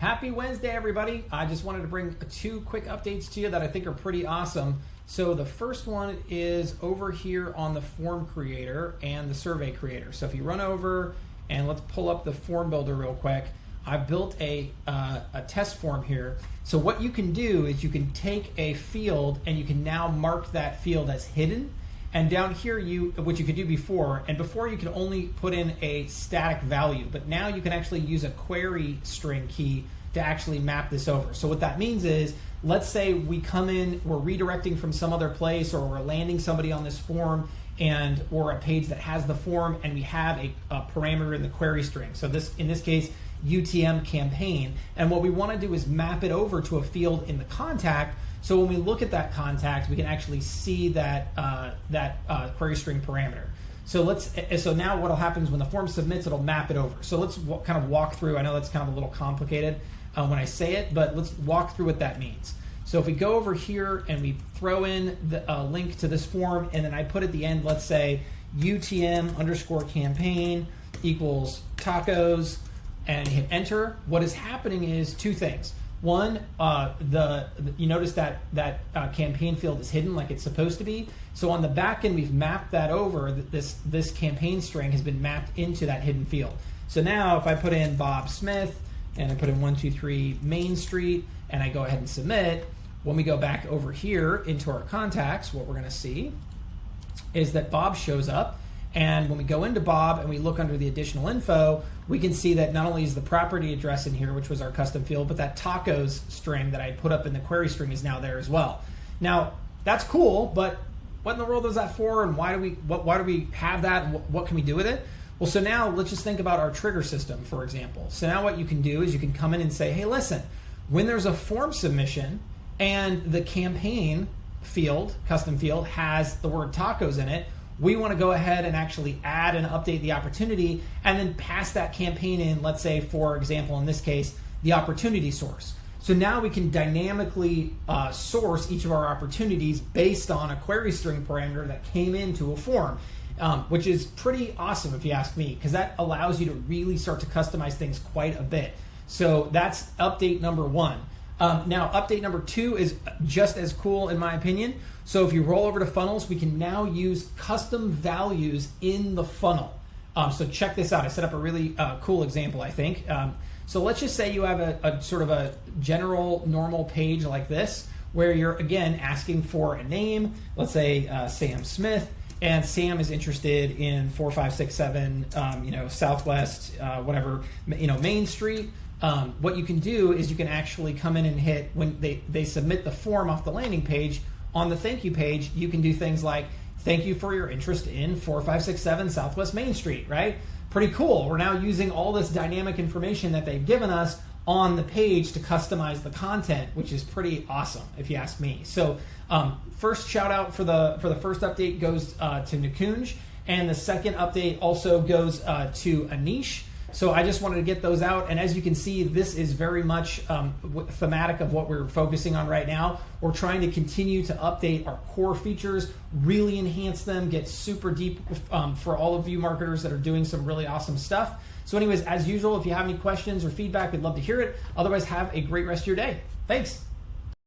Happy Wednesday, everybody. I just wanted to bring two quick updates to you that I think are pretty awesome. So the first one is over here on the form creator and the survey creator. So if you run over and let's pull up the form builder real quick, I built a test form here. So what you can do is you can take a field and you can now mark that field as hidden. And down here, what you could do before, and before you could only put in a static value, but now you can actually use a query string key to actually map this over. So what that means is, let's say we come in, we're redirecting from some other place, or we're landing somebody on this form, or a page that has the form, and we have a parameter in the query string. So in this case, UTM campaign. And what we want to do is map it over to a field in the contact. So when we look at that contact, we can actually see that query string parameter. So now what will happen is when the form submits, it'll map it over. So let's kind of walk through. I know that's kind of a little complicated when I say it, but let's walk through what that means. So if we go over here and we throw in the link to this form, and then I put at the end, let's say UTM_campaign equals tacos, and hit enter, what is happening is two things. One, you notice that campaign field is hidden like it's supposed to be. So on the back end, we've mapped that over. This campaign string has been mapped into that hidden field. So now if I put in Bob Smith and I put in 123 Main Street and I go ahead and submit, when we go back over here into our contacts, what we're going to see is that Bob shows up. And when we go into Bob and we look under the additional info, we can see that not only is the property address in here, which was our custom field, but that tacos string that I put up in the query string is now there as well. Now, that's cool, but what in the world is that for, and why do we have that, and what can we do with it? Well, so now let's just think about our trigger system, for example. So now what you can do is you can come in and say, hey, listen, when there's a form submission and the campaign field, custom field, has the word tacos in it, we want to go ahead and actually add and update the opportunity and then pass that campaign in, let's say, for example, in this case, the opportunity source. So now we can dynamically source each of our opportunities based on a query string parameter that came into a form, which is pretty awesome if you ask me, because that allows you to really start to customize things quite a bit. So that's update number one. Now, update number two is just as cool in my opinion. So if you roll over to funnels, we can now use custom values in the funnel. So check this out. I set up a really cool example, I think. So let's just say you have a sort of a general normal page like this, where you're, again, asking for a name. Let's say Sam Smith, and Sam is interested in 4567, Southwest, Main Street. What you can do is you can actually come in and hit, when they submit the form off the landing page, on the thank you page, you can do things like, thank you for your interest in 4567 Southwest Main Street, right? Pretty cool. We're now using all this dynamic information that they've given us on the page to customize the content, which is pretty awesome, if you ask me. So first shout out for the first update goes to Nikunj, and the second update also goes to Anish. So I just wanted to get those out, and as you can see, this is very much thematic of what we're focusing on right now. We're trying to continue to update our core features, really enhance them, get super deep for all of you marketers that are doing some really awesome stuff. So anyways, as usual, if you have any questions or feedback, we'd love to hear it. Otherwise, have a great rest of your day. Thanks.